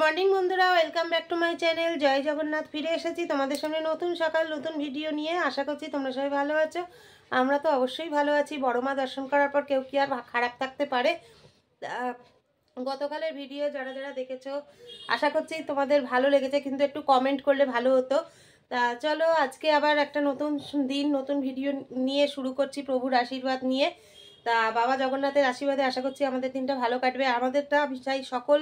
Morning বন্ধুরা, welcome back to my channel জয় জগন্নাথ। ফিরে এসেছি তোমাদের সামনে নতুন সকাল নতুন ভিডিও নিয়ে। আশা করছি তোমরা সবাই ভালো আছো। আমরা তো অবশ্যই ভালো আছি। বড় মা দর্শন করার পর কেউ কি আর খারাপ থাকতে পারে? গতকালের ভিডিও যারা যারা দেখেছো আশা করছি তোমাদের ভালো লেগেছে, কিন্তু একটু কমেন্ট করলে ভালো হতো। তা চলো আজকে আবার একটা নতুন দিন নতুন ভিডিও নিয়ে শুরু করছি প্রভুর আশীর্বাদ নিয়ে। তা বাবা জগন্নাথের আশীর্বাদে আশা করছি আমাদের দিনটা ভালো কাটবে। আমাদেরটা চাই সকল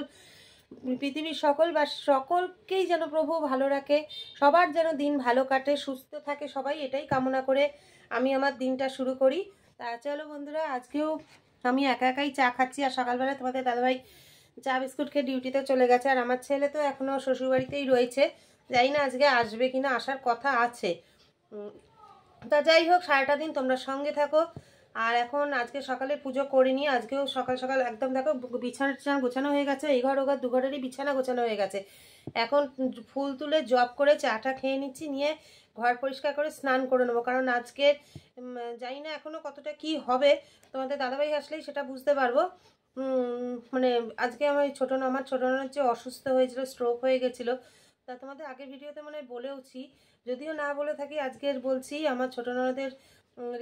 পৃথিবীর সকল বা সকলকেই যেন প্রভু ভালো রাখে, সবার যেন দিন ভালো কাটে, সুস্থ থাকে সবাই, এটাই কামনা করে আমি আমার দিনটা শুরু করি। তা চলো বন্ধুরা, আজকেও আমি একা একাই চা খাচ্ছি। আর সকালবেলা তোমাদের দাদাভাই চা বিস্কুট খেয়ে ডিউটিতে চলে গেছে, আর আমার ছেলে তো এখনও শ্বশুরবাড়িতেই রয়েছে। জানি না আজকে আসবে কিনা, আসার কথা আছে। তা যাই হোক, সারাটা দিন তোমরা সঙ্গে থাকো। আর এখন আজকে সকালে পুজো করে নিয়ে আজকেও সকাল সকাল একদম দেখো বিছানা টিছানা গোছানো হয়ে গেছে। এই ঘর ও ঘর দু ঘরেরই বিছানা গোছানো হয়ে গেছে। এখন ফুল তুলে জব করে চাটা খেয়ে নিচ্ছি, নিয়ে ঘর পরিষ্কার করে স্নান করে নেবো। কারণ আজকে জানি না এখনও কতটা কি হবে, তোমাদের দাদাভাই আসলেই সেটা বুঝতে পারবো। মানে আজকে আমার ছোটো ননদ যে অসুস্থ হয়েছিল, স্ট্রোক হয়ে গেছিলো। তা তোমাদের আগের ভিডিওতে মনে হয় বলেওছি, যদিও না বলে থাকি আজকের বলছি। আমার ছোটো ননদের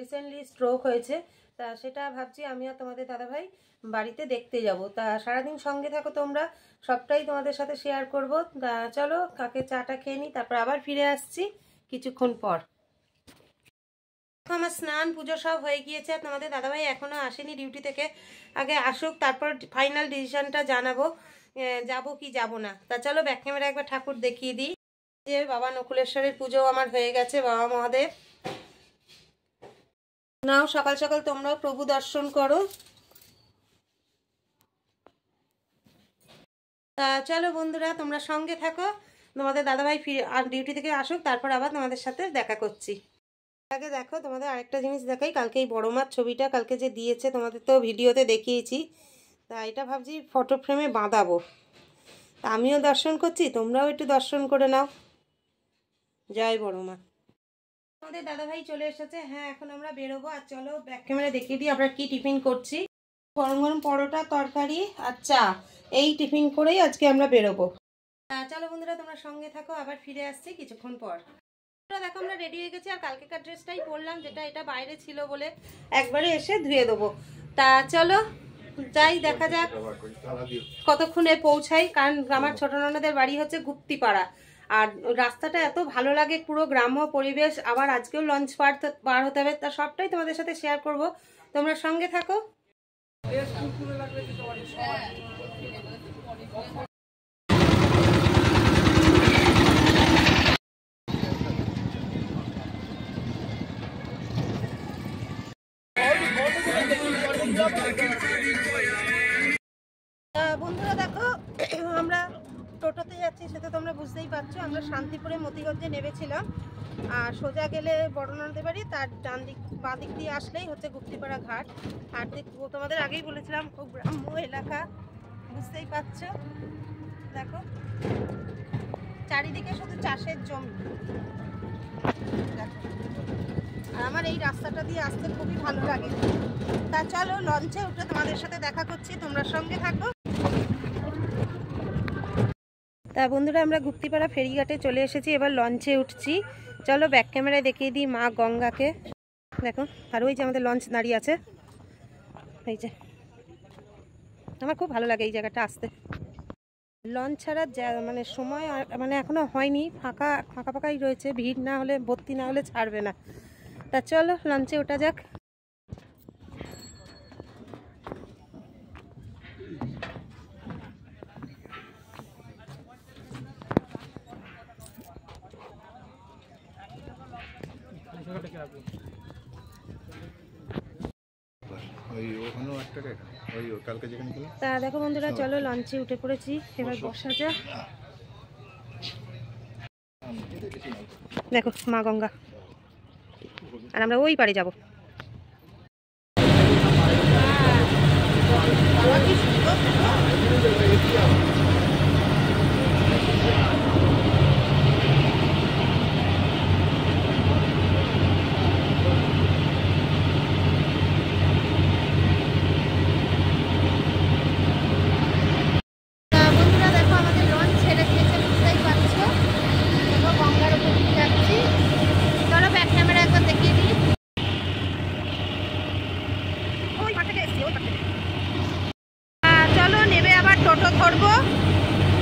রিসেন্টলি স্ট্রোক হয়েছে। তা সেটা ভাবছি আমি আর তোমাদের দাদাভাই বাড়িতে দেখতে যাব। তা সারাদিন সঙ্গে থাকো তোমরা, সবটাই তোমাদের সাথে শেয়ার করব। তা চলো কাকে চাটা খেয়ে নিই, তারপর আবার ফিরে আসছি কিছুক্ষণ পর। আমার স্নান পুজো সব হয়ে গিয়েছে, আর তোমাদের দাদাভাই এখনও আসেনি ডিউটি থেকে। আগে আসুক, তারপর ফাইনাল ডিসিশনটা জানাবো যাবো কি যাব না। তা চলো ব্যাক ক্যামেরা একবার ঠাকুর দেখিয়ে দিই। যে বাবা নকুলেশ্বরের পুজো আমার হয়ে গেছে, বাবা মহাদেব। নাও সকাল সকাল তোমরাও প্রভু দর্শন করো। তা চলো বন্ধুরা, তোমরা সঙ্গে থাকো। তোমাদের দাদাভাই ফিরে আর ডিউটি থেকে আসুক, তারপর আবার তোমাদের সাথে দেখা করছি। আগে দেখো তোমাদের আরেকটা জিনিস দেখাই। কালকে এই বড় মার ছবিটা কালকে যে দিয়েছে তোমাদের তো ভিডিওতে দেখিয়েছি। তা এটা ভাবছি ফটো ফ্রেমে বাঁধাবো। তা আমিও দর্শন করছি, তোমরাও একটু দর্শন করে নাও। জয় বড় মা। আমাদের দাদাভাই চলে এসেছে। হ্যাঁ, এখন আমরা বেরোবো। আর চলো ব্যাক ক্যামেরা দেখিয়ে দিই আমরা কি টিফিন করছি। গরম গরম পরোটা, তরকারি আর চা, এই টিফিন করেই আজকে আমরা বেরোবো। চলো বন্ধুরা, তোমরা সঙ্গে থাকো, আবার ফিরে আসছি কিছুক্ষণ পর। দেখো আমরা রেডি হয়ে গেছি, আর কালকেকার ড্রেসটাই পরলাম, যেটা এটা বাইরে ছিল বলে একবারে এসে ধুয়ে দেবো। তা চলো যাই, দেখা যাক কতক্ষণে পৌঁছাই। কারণ আমার ছোট ননদের বাড়ি হচ্ছে গুপ্তিপাড়া, আর রাস্তাটা এত ভালো লাগে, পুরো গ্রাম্য পরিবেশ। আবার আজকেও লঞ্চ পার হতে হবে। তা সবটাই তোমাদের সাথে শেয়ার করব, তোমরা সঙ্গে থাকো। বন্ধুরা দেখো, আমরা টোটোতে যাচ্ছি, সেটা তোমরা বুঝতেই পারছো। আমরা শান্তিপুরে মতিগঞ্জে নেমেছিলাম, আর সোজা গেলে বড় ননদের বাড়ি, তার ডান দিক বাঁ দিক দিয়ে আসলেই হচ্ছে গুপ্তিপাড়া ঘাট। আর তোমাদের আগেই বলেছিলাম খুব গ্রাম্য এলাকা, বুঝতেই পারছো। দেখো চারিদিকে শুধু চাষের জমি। দেখো, আর আমার এই রাস্তাটা দিয়ে আসতে খুবই ভালো লাগে। তা চলো লঞ্চে উঠে তোমাদের সাথে দেখা করছি, তোমরা সঙ্গে থাকো। তা বন্ধুরা, আমরা গুপ্তিপাড়া ফেরিঘাটে চলে এসেছি, এবার লঞ্চে উঠছি। চলো ব্যাক ক্যামেরায় দেখিয়ে দিই মা গঙ্গাকে। দেখো, আর ওই যে আমাদের লঞ্চ দাঁড়িয়ে আছে, এই যে। আমার খুব ভালো লাগে এই জায়গাটা আসতে। লঞ্চ ছাড়ার মানে সময় মানে এখনো হয়নি, ফাঁকা ফাঁকাই রয়েছে, ভিড় না হলে, ভর্তি না হলে ছাড়বে না। তা চলো লঞ্চে ওঠা যাক। তা দেখো বন্ধুরা, চলো লঞ্চে উঠে পড়েছি, এবার বসা যাক। দেখো মা গঙ্গা, আর আমরা ওই পারে যাবো। বন্ধুরা দেখো, আমাদের লঞ্চ করবো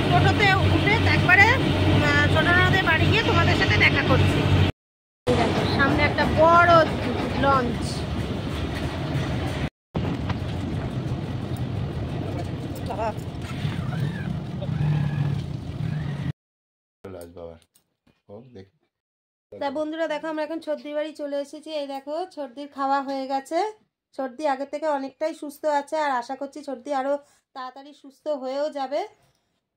টোটোতে উঠে, একবারে ছোট নদের বাড়ি গিয়ে তোমাদের সাথে দেখা করছি। সামনে একটা বড় লঞ্চ। তা বন্ধুরা দেখো, আমরা এখন সর্দির বাড়ি চলে এসেছি। এই দেখো সর্দির খাওয়া হয়ে গেছে। সর্দি আগে থেকে অনেকটাই সুস্থ আছে, আর আশা করছি সর্দি আরও তাড়াতাড়ি সুস্থ হয়েও যাবে।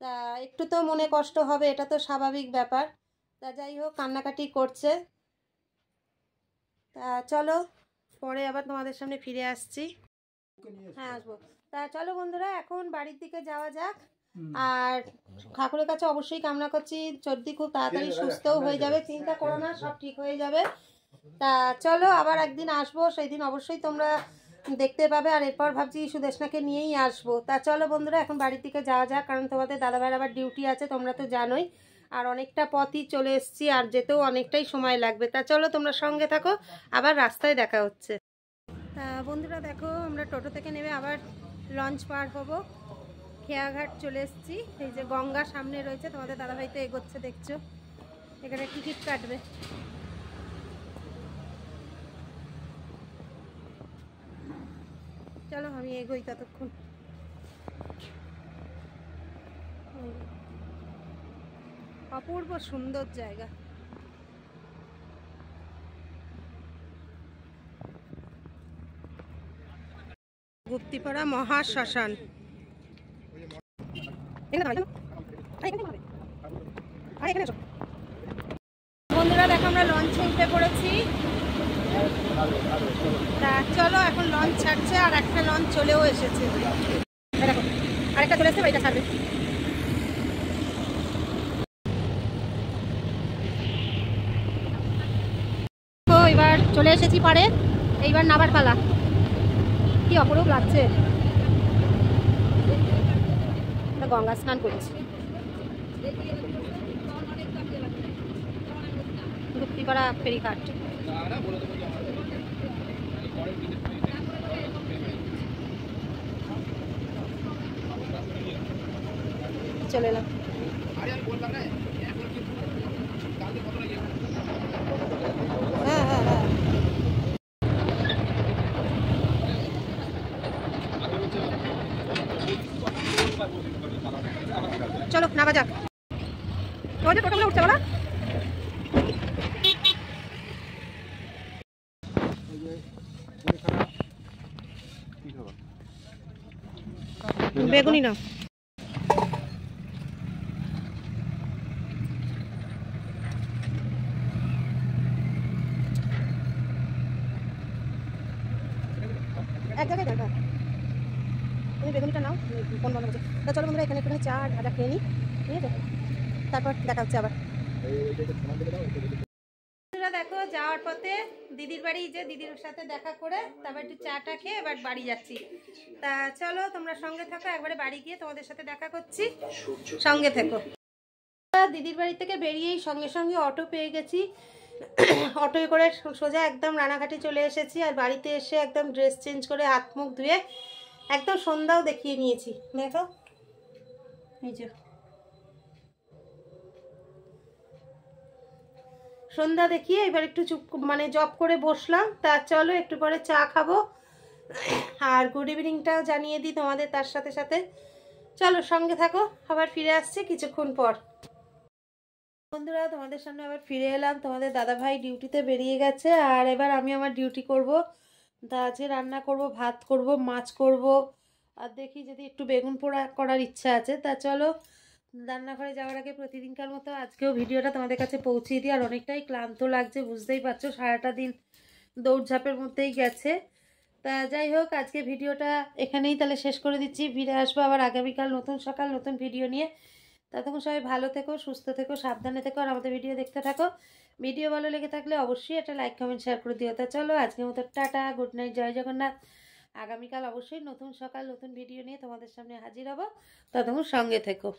তা একটু তো মনে কষ্ট হবে, এটা তো স্বাভাবিক ব্যাপার। তা যাই হোক, কান্নাকাটি করছে। তা চলো পরে আবার তোমাদের সামনে ফিরে আসছি। হ্যাঁ আসবো। তা চলো বন্ধুরা, এখন বাড়ির দিকে যাওয়া যাক। আর ঠাকুরের কাছে অবশ্যই কামনা করছি সর্দি খুব তাড়াতাড়ি সুস্থও হয়ে যাবে, চিন্তা করো না, সব ঠিক হয়ে যাবে। তা চলো আবার একদিন আসবো, সেই দিন অবশ্যই তোমরা দেখতে পাবে। আর এরপর ভাবছি সুদেশনাকে নিয়েই আসবো। তা চলো বন্ধুরা, এখন বাড়ির দিকে যাওয়া যাক, কারণ তোমাদের দাদাভাইয়ের আবার ডিউটি আছে, তোমরা তো জানোই। আর অনেকটা পথই চলে এসেছি, আর যেতেও অনেকটাই সময় লাগবে। তা চলো তোমরা সঙ্গে থাকো, আবার রাস্তায় দেখা হচ্ছে। তা বন্ধুরা দেখো, আমরা টোটো থেকে নেমে আবার লঞ্চ পার হবো। খেয়াঘাট চলে এসেছি। এই যে গঙ্গা সামনে রয়েছে, তোমাদের দাদাভাই তো এগোচ্ছে দেখছো। এখানে টিকিট কাটবে। চলো আমি এগোই ততক্ষণ। অপূর্ব সুন্দর জায়গা। গুপ্তিপাড়া মহাশ্মশান। বন্ধুরা দেখো, আমরা লঞ্চে উঠে পড়েছি। তা চলো এখন লঞ্চ ছাড়ছে, আর একটা লঞ্চ চলেও এসেছে। দেখো আরেকটা চলে এসেছে, এটা ছাড়বে। তো এবার চলে এসেছি পারে, এইবার নাবার পালা। কি অপরূপ লাগছে, গঙ্গা স্নান করছি। গুপ্তিপাড়া ফেরিঘাট। চলে এলাম। হ্যাঁ হ্যাঁ হ্যাঁ, চলো নামা যাক। ওই যে টোটোগুলো উঠছে বলা। বেগুনি না, এক জায়গায় দরকার। তুমি বেগুনিটা নাও, কোন বন্ধ হচ্ছে। তা চলো বন্ধুরা, এখানে একটুখানি চা আর ভাজা খেয়ে নিই, ঠিক আছে? তারপর দেখা হচ্ছে আবার। দেখো যাওয়ার পথে দিদির বাড়ি, যে দিদির সাথে দেখা করে তারপর একটু চাটা খেয়ে এবার বাড়ি যাচ্ছি। তা চলো তোমরা সঙ্গে থাকো, একবারে বাড়ি গিয়ে তোমাদের সাথে দেখা করছি, সঙ্গে থেকো। দিদির বাড়ি থেকে বেরিয়েই সঙ্গে সঙ্গে অটো পেয়ে গেছি। অটোয় করে সোজা একদম রানাঘাটে চলে এসেছি। আর বাড়িতে এসে একদম ড্রেস চেঞ্জ করে হাত মুখ ধুয়ে একদম সন্ধ্যাও দেখিয়ে নিয়েছি। দেখো এই যে সন্ধ্যা দেখিয়ে এবার একটু চুপ মানে জব করে বসলাম। তা চলো একটু পরে চা খাবো, আর গুড ইভিনিংটাও জানিয়ে দিই তোমাদের তার সাথে সাথে। চলো সঙ্গে থাকো, আবার ফিরে আসছি কিছুক্ষণ পর। বন্ধুরা তোমাদের সামনে আবার ফিরে এলাম। তোমাদের দাদাভাই ডিউটিতে বেরিয়ে গেছে, আর এবার আমি আমার ডিউটি করব। তা আজকে রান্না করব, ভাত করব, মাছ করব, আর দেখি যদি একটু বেগুন পোড়া করার ইচ্ছা আছে। তা চলো রান্নাঘরে যাওয়ার আগে প্রতিদিনকার মতো আজকেও ভিডিওটা তোমাদের কাছে পৌঁছিয়ে দিই। আর অনেকটাই ক্লান্ত লাগছে, বুঝতেই পারছো, সারাটা দিন দৌড়ঝাঁপের মধ্যেই গেছে। তা যাই হোক, আজকে ভিডিওটা এখানেই তাহলে শেষ করে দিচ্ছি। ফিরে আসবো আবার আগামীকাল নতুন সকাল নতুন ভিডিও নিয়ে। ততক্ষণ সবাই ভালো থেকো, সুস্থ থেকো, সাবধানে থেকো, আর আমাদের ভিডিও দেখতে থাকো। ভিডিও ভালো লেগে থাকলে অবশ্যই একটা লাইক কমেন্ট শেয়ার করে দিও। তা চলো আজকের মতো টাটা, গুড নাইট, জয় জগন্নাথ। আগামীকাল অবশ্যই নতুন সকাল নতুন ভিডিও নিয়ে তোমাদের সামনে হাজির হব, ততক্ষণ সঙ্গে থেকো।